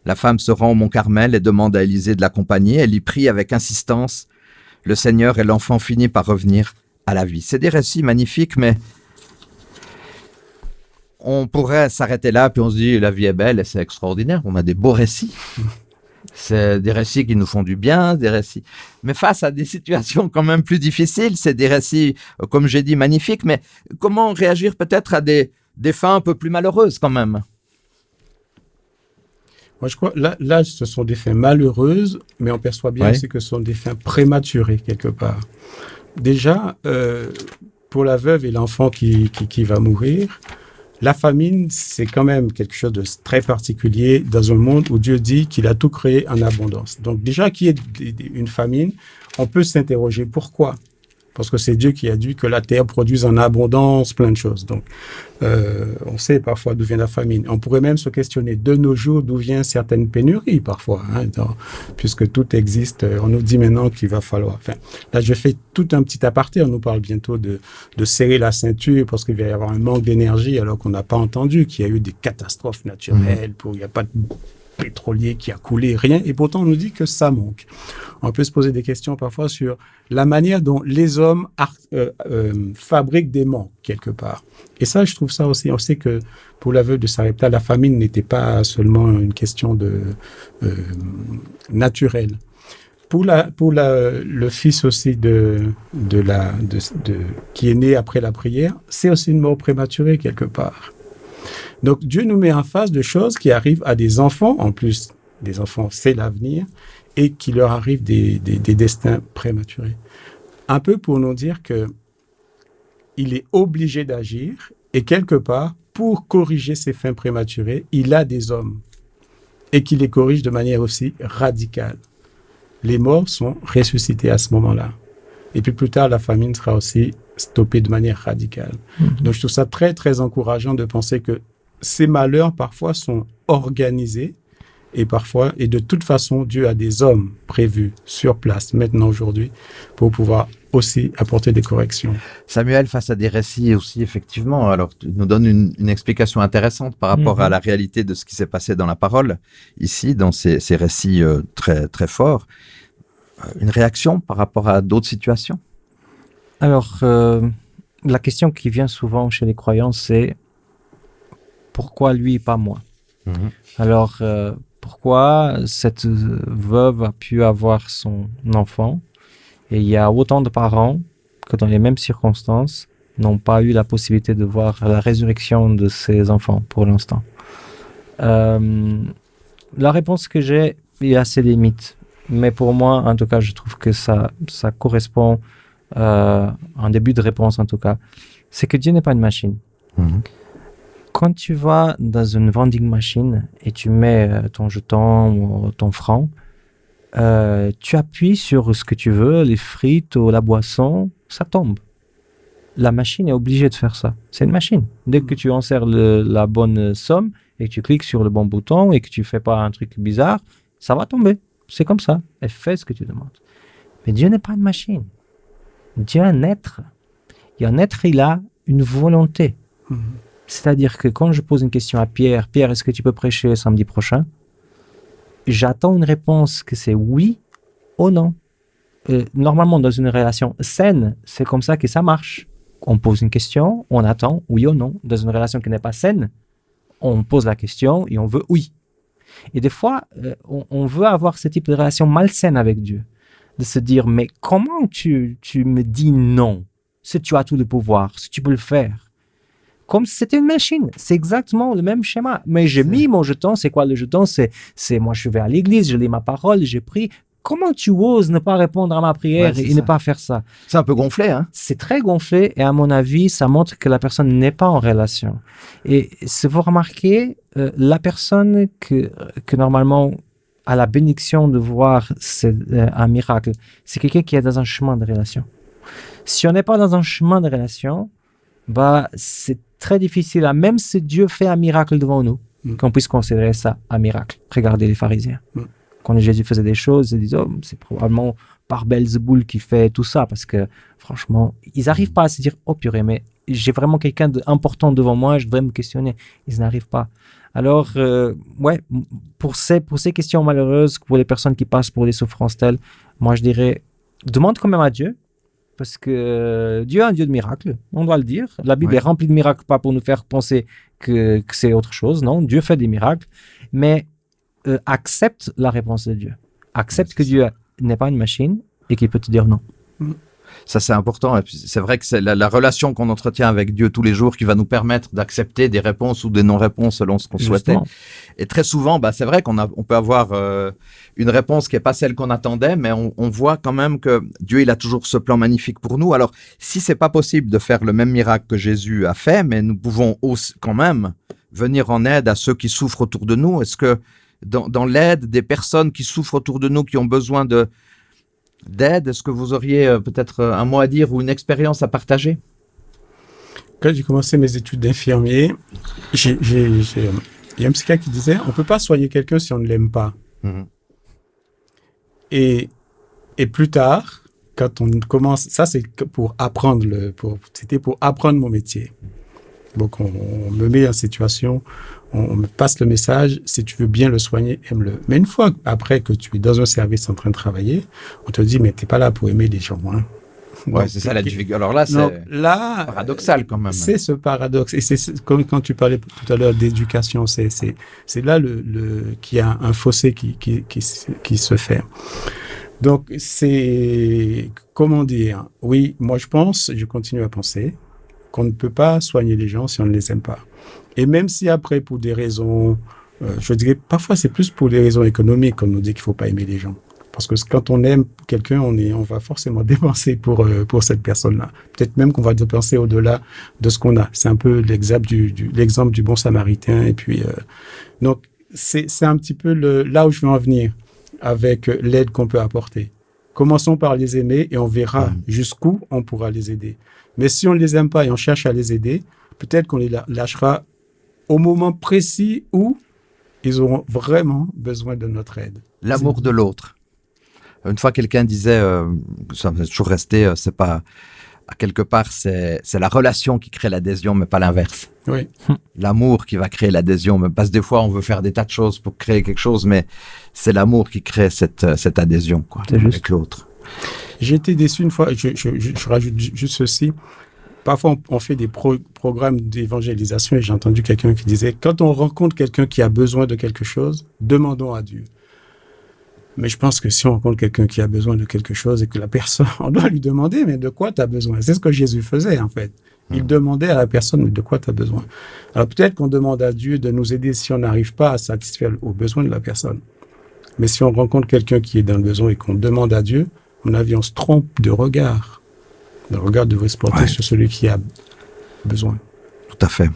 La femme se rend au mont Carmel et demande à Élisée de l'accompagner. Elle y prie avec insistance. Le Seigneur et l'enfant finissent par revenir à la vie. C'est des récits magnifiques, mais on pourrait s'arrêter là, puis on se dit, la vie est belle et c'est extraordinaire. On a des beaux récits. C'est des récits qui nous font du bien, des récits. Mais face à des situations quand même plus difficiles, c'est des récits, comme j'ai dit, magnifiques. Mais comment réagir peut-être à des fins un peu plus malheureuses quand même? Moi, je crois, là, ce sont des fins malheureuses, mais on perçoit bien aussi que ce sont des fins prématurées, quelque part. Déjà, pour la veuve et l'enfant qui va mourir, la famine, c'est quand même quelque chose de très particulier dans un monde où Dieu dit qu'il a tout créé en abondance. Donc déjà qu'il y ait une famine, on peut s'interroger pourquoi. Parce que c'est Dieu qui a dit que la terre produise en abondance plein de choses. Donc, on sait parfois d'où vient la famine. On pourrait même se questionner de nos jours d'où viennent certaines pénuries parfois. Hein, puisque tout existe, on nous dit maintenant qu'il va falloir... Enfin, là, je fais tout un petit aparté. On nous parle bientôt de serrer la ceinture parce qu'il va y avoir un manque d'énergie alors qu'on n'a pas entendu qu'il y a eu des catastrophes naturelles, il n'y a pas de pétrolier qui a coulé, rien. Et pourtant, on nous dit que ça manque. On peut se poser des questions parfois sur la manière dont les hommes fabriquent des manques, quelque part. Et ça, je trouve ça aussi. On sait que pour la veuve de Sarepta, la famine n'était pas seulement une question naturelle. Pour le fils aussi qui est né après la prière, c'est aussi une mort prématurée, quelque part. Donc, Dieu nous met en face de choses qui arrivent à des enfants. En plus, des enfants, c'est l'avenir. Et qui leur arrivent des destins prématurés. Un peu pour nous dire qu'il est obligé d'agir. Et quelque part, pour corriger ces fins prématurées, il a des hommes. Et qu'il les corrige de manière aussi radicale. Les morts sont ressuscités à ce moment-là. Et puis plus tard, la famine sera aussi stoppée de manière radicale. Donc, je trouve ça très, très encourageant de penser que ces malheurs, parfois, sont organisés et de toute façon, Dieu a des hommes prévus sur place, maintenant, aujourd'hui, pour pouvoir aussi apporter des corrections. Samuel, face à des récits aussi, effectivement, alors tu nous donnes une explication intéressante par rapport à la réalité de ce qui s'est passé dans la parole, ici, dans ces récits très, très forts. Une réaction par rapport à d'autres situations? Alors, la question qui vient souvent chez les croyants, c'est pourquoi lui et pas moi? Alors, pourquoi cette veuve a pu avoir son enfant et il y a autant de parents que dans les mêmes circonstances n'ont pas eu la possibilité de voir la résurrection de ces enfants pour l'instant? La réponse que j'ai est assez limite, mais pour moi, en tout cas, je trouve que ça correspond à un début de réponse, en tout cas. C'est que Dieu n'est pas une machine. Quand tu vas dans une vending machine et tu mets ton jeton ou ton franc, tu appuies sur ce que tu veux, les frites ou la boisson, ça tombe. La machine est obligée de faire ça. C'est une machine. Dès que tu insères la bonne somme et que tu cliques sur le bon bouton et que tu fais pas un truc bizarre, ça va tomber. C'est comme ça. Elle fait ce que tu demandes. Mais Dieu n'est pas une machine. Dieu est un être. Et un être, il a une volonté. C'est-à-dire que quand je pose une question à Pierre, « Pierre, est-ce que tu peux prêcher samedi prochain ?» J'attends une réponse que c'est oui, ou non. Normalement, dans une relation saine, c'est comme ça que ça marche. On pose une question, on attend oui ou non. Dans une relation qui n'est pas saine, on pose la question et on veut oui. Et des fois, on veut avoir ce type de relation malsaine avec Dieu. De se dire, mais comment tu me dis non si tu as tout le pouvoir, si tu peux le faire? Comme si c'était une machine. C'est exactement le même schéma. Mais j'ai mis mon jeton. C'est quoi le jeton? C'est moi, je vais à l'église, je lis ma parole, j'ai pris. Comment tu oses ne pas répondre à ma prière et ne pas faire ça? C'est un peu gonflé, hein? C'est très gonflé et à mon avis, ça montre que la personne n'est pas en relation. Et si vous remarquez, la personne que normalement a la bénédiction de voir un miracle, c'est quelqu'un qui est dans un chemin de relation. Si on n'est pas dans un chemin de relation, c'est très difficile, même si Dieu fait un miracle devant nous, qu'on puisse considérer ça un miracle. Regardez les pharisiens. Quand Jésus faisait des choses, ils disaient, c'est probablement par Belzéboul qui fait tout ça, parce que franchement, ils n'arrivent pas à se dire, oh purée, mais j'ai vraiment quelqu'un d'important devant moi, je devrais me questionner. Ils n'arrivent pas. Alors, pour ces questions malheureuses, pour les personnes qui passent pour des souffrances telles, moi je dirais, demande quand même à Dieu, parce que Dieu est un Dieu de miracles, on doit le dire. La Bible est remplie de miracles, pas pour nous faire penser que c'est autre chose, non, Dieu fait des miracles, mais accepte la réponse de Dieu. Accepte que Dieu n'est pas une machine et qu'il peut te dire non. Ça, c'est important. Et puis, c'est vrai que c'est la relation qu'on entretient avec Dieu tous les jours qui va nous permettre d'accepter des réponses ou des non-réponses selon ce qu'on souhaitait. Et très souvent, c'est vrai qu'on peut avoir une réponse qui n'est pas celle qu'on attendait, mais on voit quand même que Dieu, il a toujours ce plan magnifique pour nous. Alors, si c'est pas possible de faire le même miracle que Jésus a fait, mais nous pouvons aussi, quand même venir en aide à ceux qui souffrent autour de nous. Est-ce que dans l'aide des personnes qui souffrent autour de nous, qui ont besoin d'aide, est-ce que vous auriez peut-être un mot à dire ou une expérience à partager? Quand j'ai commencé mes études d'infirmier, il y a un psychiatre qui disait, on ne peut pas soigner quelqu'un si on ne l'aime pas. Et plus tard, quand on commence, ça c'est pour apprendre c'était pour apprendre mon métier. Donc on me met en situation, on me passe le message, si tu veux bien le soigner, aime-le. Mais une fois après que tu es dans un service en train de travailler, on te dit, mais tu n'es pas là pour aimer les gens. Hein. Ouais, c'est ça la difficulté. Alors là, c'est paradoxal quand même. C'est ce paradoxe. Et c'est comme quand tu parlais tout à l'heure d'éducation, c'est là qu'il y a un fossé qui se fait. Donc, c'est, comment dire, oui, moi je continue à penser qu'on ne peut pas soigner les gens si on ne les aime pas. Et même si après, pour des raisons, je dirais, parfois c'est plus pour des raisons économiques qu'on nous dit qu'il ne faut pas aimer les gens. Parce que quand on aime quelqu'un, on va forcément dépenser pour cette personne-là. Peut-être même qu'on va dépenser au-delà de ce qu'on a. C'est un peu l'exemple du bon samaritain. Et puis, donc, c'est un petit peu là où je veux en venir avec l'aide qu'on peut apporter. Commençons par les aimer et on verra jusqu'où on pourra les aider. Mais si on ne les aime pas et on cherche à les aider, peut-être qu'on les lâchera au moment précis où ils auront vraiment besoin de notre aide. L'amour de l'autre. Une fois, quelqu'un disait, ça va toujours rester, c'est pas, à quelque part, c'est la relation qui crée l'adhésion, mais pas l'inverse. Oui. L'amour qui va créer l'adhésion, parce que des fois, on veut faire des tas de choses pour créer quelque chose, mais c'est l'amour qui crée cette adhésion, quoi, avec l'autre. J'ai été déçu une fois, je rajoute juste ceci. Parfois, on fait des programmes d'évangélisation et j'ai entendu quelqu'un qui disait, quand on rencontre quelqu'un qui a besoin de quelque chose, demandons à Dieu. Mais je pense que si on rencontre quelqu'un qui a besoin de quelque chose et que la personne, on doit lui demander, mais de quoi tu as besoin? C'est ce que Jésus faisait, en fait. Il demandait à la personne, mais de quoi tu as besoin? Alors peut-être qu'on demande à Dieu de nous aider si on n'arrive pas à satisfaire aux besoins de la personne. Mais si on rencontre quelqu'un qui est dans le besoin et qu'on demande à Dieu, à mon avis, on se trompe de regard. Le regard devrait se porter sur celui qui a besoin. Tout à fait.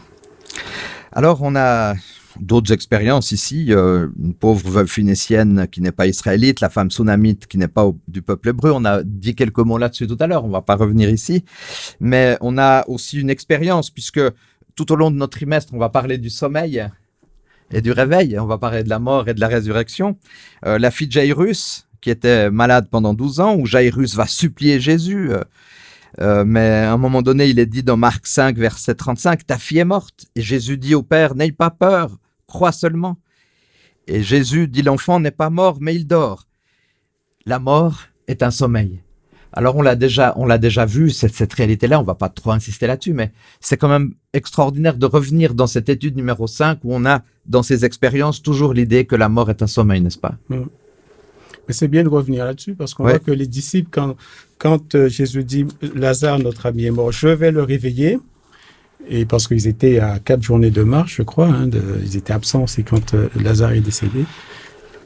Alors, on a d'autres expériences ici. Une pauvre veuve phénicienne qui n'est pas israélite, la femme sunamite qui n'est pas du peuple hébreu. On a dit quelques mots là-dessus tout à l'heure. On ne va pas revenir ici. Mais on a aussi une expérience puisque tout au long de notre trimestre, on va parler du sommeil et du réveil. On va parler de la mort et de la résurrection. La fille de Jairus, qui était malade pendant 12 ans, où Jairus va supplier Jésus. Mais à un moment donné, il est dit dans Marc 5, verset 35, « Ta fille est morte. » Et Jésus dit au Père, « N'aie pas peur, crois seulement. » Et Jésus dit, « L'enfant n'est pas mort, mais il dort. » la mort est un sommeil. Alors on l'a déjà vu, cette réalité-là, on va pas trop insister là-dessus, mais c'est quand même extraordinaire de revenir dans cette étude numéro 5 où on a, dans ces expériences, toujours l'idée que la mort est un sommeil, n'est-ce pas? Mais c'est bien de revenir là-dessus parce qu'on voit que les disciples, quand Jésus dit « Lazare, notre ami est mort, je vais le réveiller », et parce qu'ils étaient à 4 journées de marche, je crois, ils étaient absents aussi quand Lazare est décédé.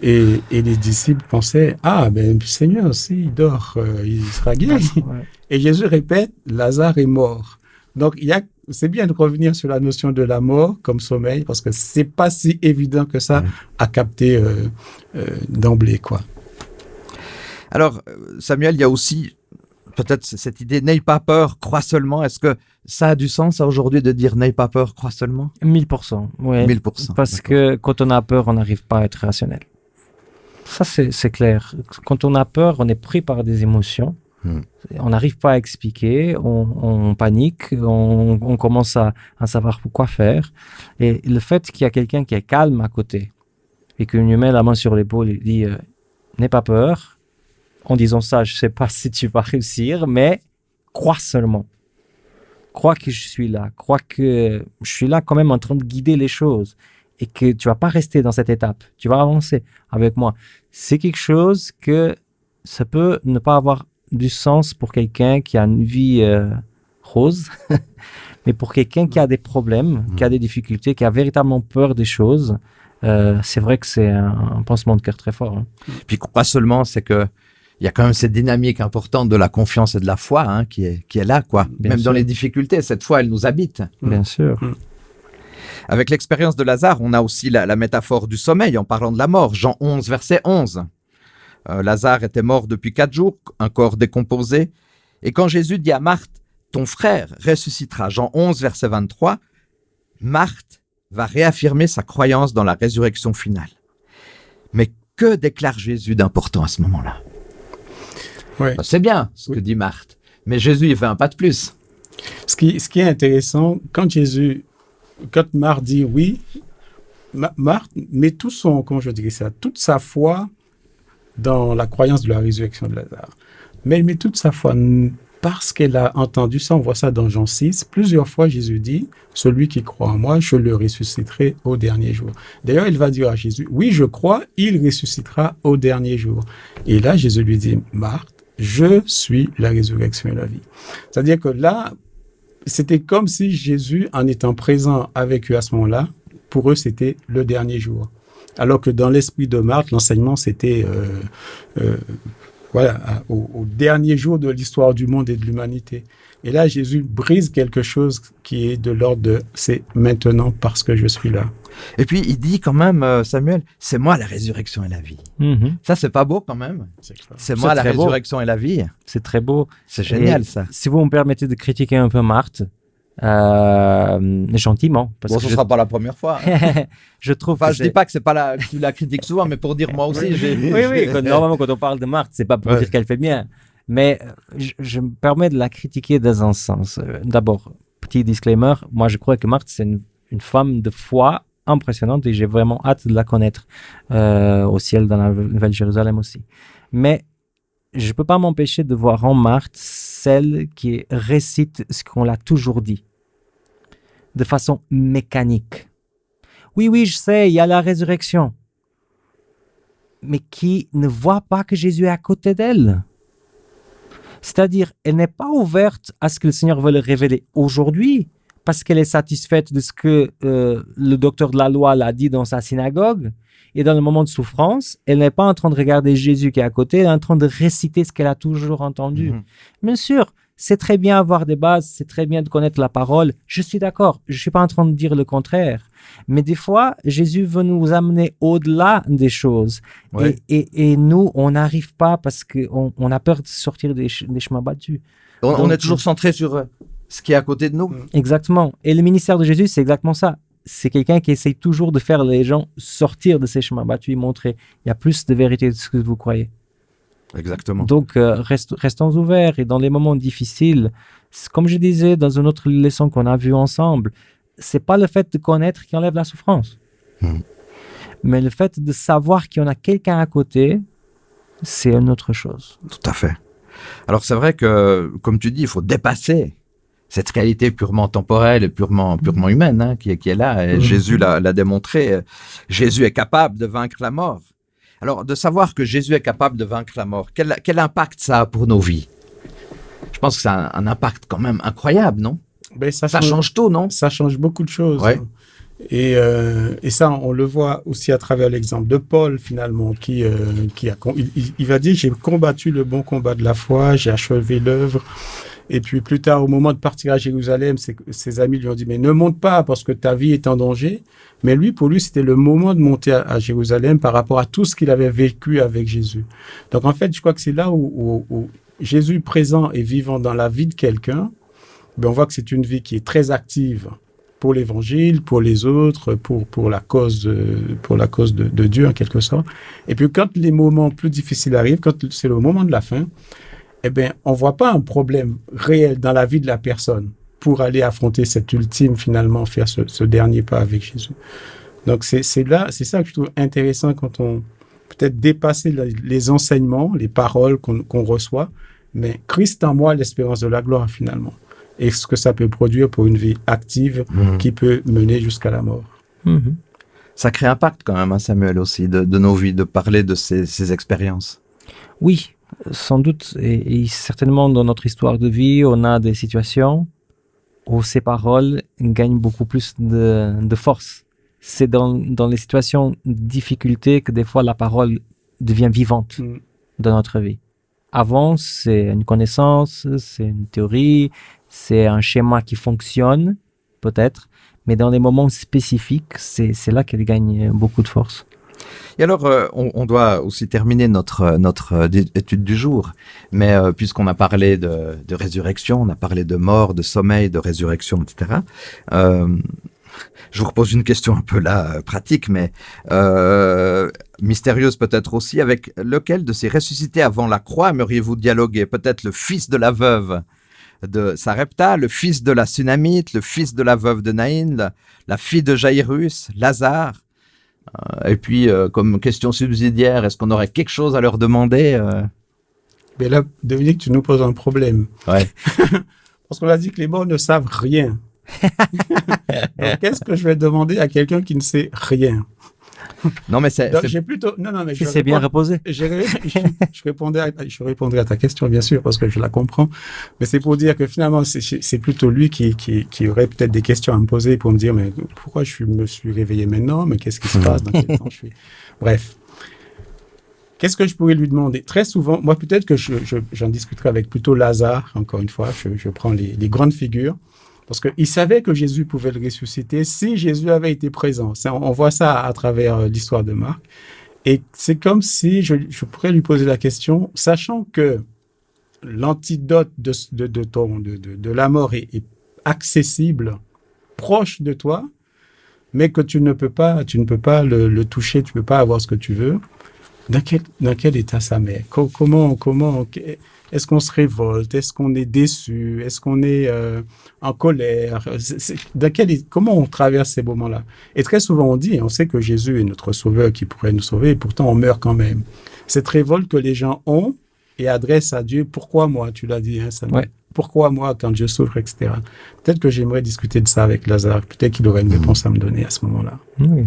Et les disciples pensaient, Seigneur, s'il dort, il sera guéri. Ouais. Et Jésus répète, Lazare est mort. Donc, c'est bien de revenir sur la notion de la mort comme sommeil, parce que c'est pas si évident que ça à capter d'emblée, quoi. Alors, Samuel, il y a aussi peut-être cette idée, n'aie pas peur, crois seulement. Est-ce que ça a du sens aujourd'hui de dire n'aie pas peur, crois seulement? 1000%, oui. 1000%. Parce que quand on a peur, on n'arrive pas à être rationnel. Ça, c'est clair. Quand on a peur, on est pris par des émotions. On n'arrive pas à expliquer, on panique, on commence à savoir quoi faire. Et le fait qu'il y a quelqu'un qui est calme à côté et qu'il lui met la main sur l'épaule et dit n'aie pas peur, en disant ça, je ne sais pas si tu vas réussir, mais crois seulement. Crois que je suis là. Crois que je suis là quand même en train de guider les choses. Et que tu ne vas pas rester dans cette étape. Tu vas avancer avec moi. C'est quelque chose que ça peut ne pas avoir du sens pour quelqu'un qui a une vie rose, mais pour quelqu'un qui a des problèmes, qui a des difficultés, qui a véritablement peur des choses, c'est vrai que c'est un pansement de cœur très fort. Hein. Puis crois seulement, c'est que il y a quand même cette dynamique importante de la confiance et de la foi qui est là, quoi. Même dans les difficultés, cette foi, elle nous habite. Bien sûr. Avec l'expérience de Lazare, on a aussi la métaphore du sommeil en parlant de la mort. Jean 11, verset 11. Lazare était mort depuis 4 jours, un corps décomposé. Et quand Jésus dit à Marthe, ton frère ressuscitera, Jean 11, verset 23, Marthe va réaffirmer sa croyance dans la résurrection finale. Mais que déclare Jésus d'important à ce moment-là? C'est bien ce que dit Marthe, mais Jésus, il fait un pas de plus. Ce qui est intéressant, quand Marthe dit oui, Marthe met toute sa foi dans la croyance de la résurrection de Lazare. Mais elle met toute sa foi parce qu'elle a entendu ça. On voit ça dans Jean 6. Plusieurs fois, Jésus dit, celui qui croit en moi, je le ressusciterai au dernier jour. D'ailleurs, il va dire à Jésus, oui, je crois, il ressuscitera au dernier jour. Et là, Jésus lui dit, Marthe, je suis la résurrection et la vie. C'est-à-dire que là, c'était comme si Jésus, en étant présent avec eux à ce moment-là, pour eux, c'était le dernier jour. Alors que dans l'esprit de Marthe, l'enseignement, c'était au dernier jour de l'histoire du monde et de l'humanité. Et là, Jésus brise quelque chose qui est de l'ordre de « c'est maintenant parce que je suis là ». Et puis, il dit quand même, Samuel, c'est moi la résurrection et la vie. Ça, c'est pas beau quand même. C'est moi la résurrection et la vie. C'est très beau. C'est génial, ça. Si vous me permettez de critiquer un peu Marthe, gentiment. Parce que ce ne sera pas la première fois. Je trouve. Je dis pas que tu la critiques souvent, mais pour dire moi aussi. Oui. Normalement, quand on parle de Marthe, c'est pas pour dire qu'elle fait bien. Mais je me permets de la critiquer dans un sens. D'abord, petit disclaimer, moi je crois que Marthe, c'est une femme de foi impressionnante et j'ai vraiment hâte de la connaître au ciel dans la Nouvelle Jérusalem aussi. Mais je ne peux pas m'empêcher de voir en Marthe celle qui récite ce qu'on l'a toujours dit, de façon mécanique. Oui, je sais, il y a la résurrection, mais qui ne voit pas que Jésus est à côté d'elle. C'est-à-dire, elle n'est pas ouverte à ce que le Seigneur veut le révéler aujourd'hui, parce qu'elle est satisfaite de ce que le docteur de la loi l'a dit dans sa synagogue. Et dans le moment de souffrance, elle n'est pas en train de regarder Jésus qui est à côté, elle est en train de réciter ce qu'elle a toujours entendu. Bien sûr, c'est très bien avoir des bases, c'est très bien de connaître la parole. Je suis d'accord, je ne suis pas en train de dire le contraire. Mais des fois, Jésus veut nous amener au-delà des choses. Ouais. Et nous, on n'arrive pas parce qu'on a peur de sortir des chemins battus. On est toujours centré sur ce qui est à côté de nous. Exactement. Et le ministère de Jésus, c'est exactement ça. C'est quelqu'un qui essaye toujours de faire les gens sortir de ces chemins battus et montrer il y a plus de vérité de ce que vous croyez. Exactement. Donc, restons ouverts. Et dans les moments difficiles, comme je disais dans une autre leçon qu'on a vue ensemble, c'est pas le fait de connaître qui enlève la souffrance. Mais le fait de savoir qu'il y en a quelqu'un à côté c'est une autre chose. Tout à fait. Alors c'est vrai que, comme tu dis, il faut dépasser cette réalité purement temporelle et purement humaine qui est là. Et Jésus l'a démontré. Jésus est capable de vaincre la mort. Alors, de savoir que Jésus est capable de vaincre la mort, quel impact ça a pour nos vies? Je pense que ça a un impact quand même incroyable, non? Ben, ça change tout, non? Ça change beaucoup de choses. Ouais. Et ça, on le voit aussi à travers l'exemple de Paul, finalement, il va dire, j'ai combattu le bon combat de la foi, j'ai achevé l'œuvre. Et puis plus tard, au moment de partir à Jérusalem, ses amis lui ont dit, mais ne monte pas parce que ta vie est en danger. Mais pour lui, c'était le moment de monter à Jérusalem par rapport à tout ce qu'il avait vécu avec Jésus. Donc en fait, je crois que c'est là où Jésus présent et vivant dans la vie de quelqu'un, ben on voit que c'est une vie qui est très active pour l'évangile, pour les autres, pour la cause de Dieu en quelque sorte. Et puis quand les moments plus difficiles arrivent, quand c'est le moment de la fin, eh bien, on voit pas un problème réel dans la vie de la personne pour aller affronter cet ultime, finalement, faire ce dernier pas avec Jésus. Donc, c'est ça que je trouve intéressant quand on peut-être dépasser les enseignements, les paroles qu'on reçoit, mais Christ en moi, l'espérance de la gloire, finalement. Et ce que ça peut produire pour une vie active qui peut mener jusqu'à la mort. Sacré impact quand même, Samuel, aussi, de nos vies, de parler de ces expériences. Oui, sans doute. Et certainement, dans notre histoire de vie, on a des situations où ces paroles gagnent beaucoup plus de force. C'est dans les situations de difficulté que des fois la parole devient vivante dans notre vie. Avant, c'est une connaissance, c'est une théorie, c'est un schéma qui fonctionne, peut-être, mais dans les moments spécifiques, c'est là qu'elle gagne beaucoup de force. Et alors, on doit aussi terminer notre étude du jour, mais puisqu'on a parlé de résurrection, on a parlé de mort, de sommeil, de résurrection, etc., je vous repose une question un peu là, pratique, mais mystérieuse peut-être aussi. Avec lequel de ces ressuscités avant la croix aimeriez-vous dialoguer? Peut-être le fils de la veuve de Sarepta, le fils de la Sunamite, le fils de la veuve de Naïn, la fille de Jairus, Lazare. Et puis, comme question subsidiaire, est-ce qu'on aurait quelque chose à leur demander Mais là, Dominique, tu nous poses un problème. Ouais. Parce qu'on a dit que les morts ne savent rien. Donc, qu'est-ce que je vais demander à quelqu'un qui ne sait rien? Non, mais j'ai plutôt. Non, mais c'est bien reposé. Je répondrai à ta question, bien sûr, parce que je la comprends. Mais c'est pour dire que finalement, c'est plutôt lui qui aurait peut-être des questions à me poser pour me dire, mais pourquoi je me suis réveillé maintenant? Mais qu'est-ce qui se passe? Dans quel temps je suis? Bref. Qu'est-ce que je pourrais lui demander? Très souvent, moi, peut-être que j'en discuterai avec plutôt Lazare, encore une fois. Je prends les grandes figures. Parce qu'il savait que Jésus pouvait le ressusciter si Jésus avait été présent. On voit ça à travers l'histoire de Marc. Et c'est comme si je pourrais lui poser la question, sachant que l'antidote de la mort est accessible, proche de toi, mais que tu ne peux pas le toucher, tu ne peux pas avoir ce que tu veux. Dans quel état ça met? Comment est-ce qu'on se révolte? Est-ce qu'on est déçu? Est-ce qu'on est en colère? Comment on traverse ces moments-là? Et très souvent, on sait que Jésus est notre sauveur qui pourrait nous sauver, et pourtant on meurt quand même. Cette révolte que les gens ont et adressent à Dieu, pourquoi moi? Tu l'as dit, Samuel. Ouais. Pourquoi moi quand Dieu souffre, etc. Peut-être que j'aimerais discuter de ça avec Lazare. Peut-être qu'il aurait une réponse à me donner à ce moment-là. Oui.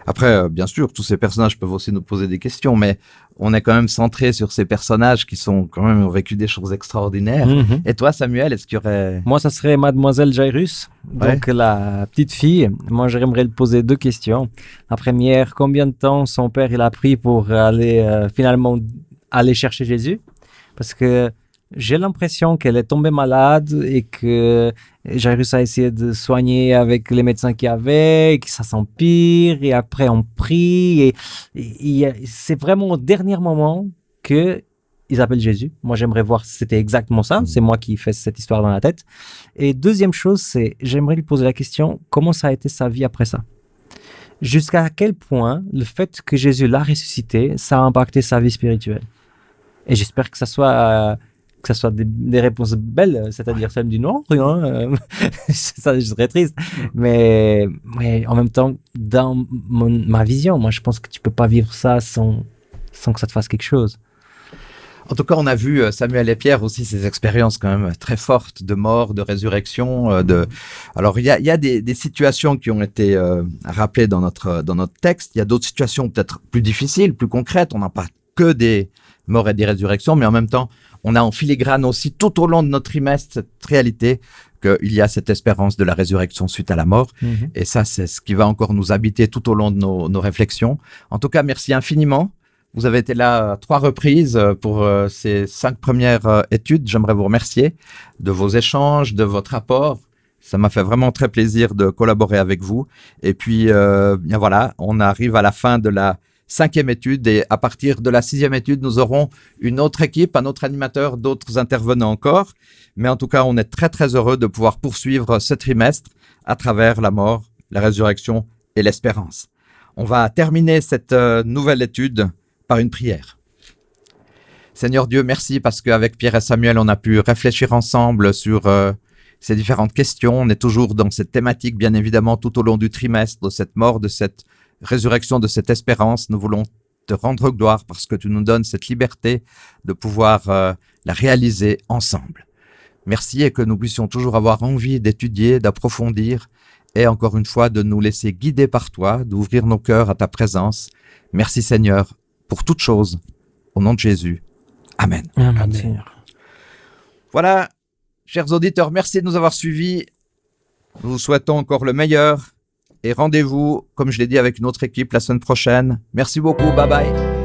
Après, bien sûr, tous ces personnages peuvent aussi nous poser des questions, mais on est quand même centré sur ces personnages qui ont vécu des choses extraordinaires. Et toi, Samuel, est-ce qu'il y aurait... Moi, ça serait Mademoiselle Jairus, donc la petite fille. Moi, j'aimerais lui poser 2 questions. La première, combien de temps son père il a pris pour aller finalement aller chercher Jésus? Parce que j'ai l'impression qu'elle est tombée malade et que Jairus a essayé de soigner avec les médecins qu'il y avait et que ça s'empire et après on prie et c'est vraiment au dernier moment que ils appellent Jésus. Moi, j'aimerais voir si c'était exactement ça. C'est moi qui fais cette histoire dans la tête. Et deuxième chose, c'est j'aimerais lui poser la question, comment ça a été sa vie après ça? Jusqu'à quel point le fait que Jésus l'a ressuscité, ça a impacté sa vie spirituelle? Et j'espère que ça soit des réponses belles, c'est-à-dire celle du non, rien, ça, je serais triste. Mais en même temps, dans ma vision, moi, je pense que tu peux pas vivre ça sans sans que ça te fasse quelque chose. En tout cas, on a vu, Samuel et Pierre, aussi ces expériences quand même très fortes de mort, de résurrection. Alors, il y a des situations qui ont été rappelées dans notre texte. Il y a d'autres situations peut-être plus difficiles, plus concrètes. On n'a pas que des morts et des résurrections, mais en même temps, on a en filigrane aussi tout au long de notre trimestre cette réalité qu'il y a cette espérance de la résurrection suite à la mort. Et ça, c'est ce qui va encore nous habiter tout au long de nos réflexions. En tout cas, merci infiniment. Vous avez été là à 3 reprises pour ces 5 premières études. J'aimerais vous remercier de vos échanges, de votre apport. Ça m'a fait vraiment très plaisir de collaborer avec vous. Et puis, bien voilà, on arrive à la fin de la 5e étude et à partir de la 6e étude, nous aurons une autre équipe, un autre animateur, d'autres intervenants encore. Mais en tout cas, on est très, très heureux de pouvoir poursuivre ce trimestre à travers la mort, la résurrection et l'espérance. On va terminer cette nouvelle étude par une prière. Seigneur Dieu, merci parce qu'avec Pierre et Samuel, on a pu réfléchir ensemble sur ces différentes questions. On est toujours dans cette thématique, bien évidemment, tout au long du trimestre, de cette mort, de cette résurrection, de cette espérance. Nous voulons te rendre gloire parce que tu nous donnes cette liberté de pouvoir la réaliser ensemble. Merci et que nous puissions toujours avoir envie d'étudier, d'approfondir et encore une fois de nous laisser guider par toi, d'ouvrir nos cœurs à ta présence. Merci Seigneur pour toutes choses, au nom de Jésus. Amen. Amen. Seigneur. Voilà, chers auditeurs, merci de nous avoir suivis. Nous vous souhaitons encore le meilleur et rendez-vous, comme je l'ai dit, avec une autre équipe la semaine prochaine. Merci beaucoup, bye bye.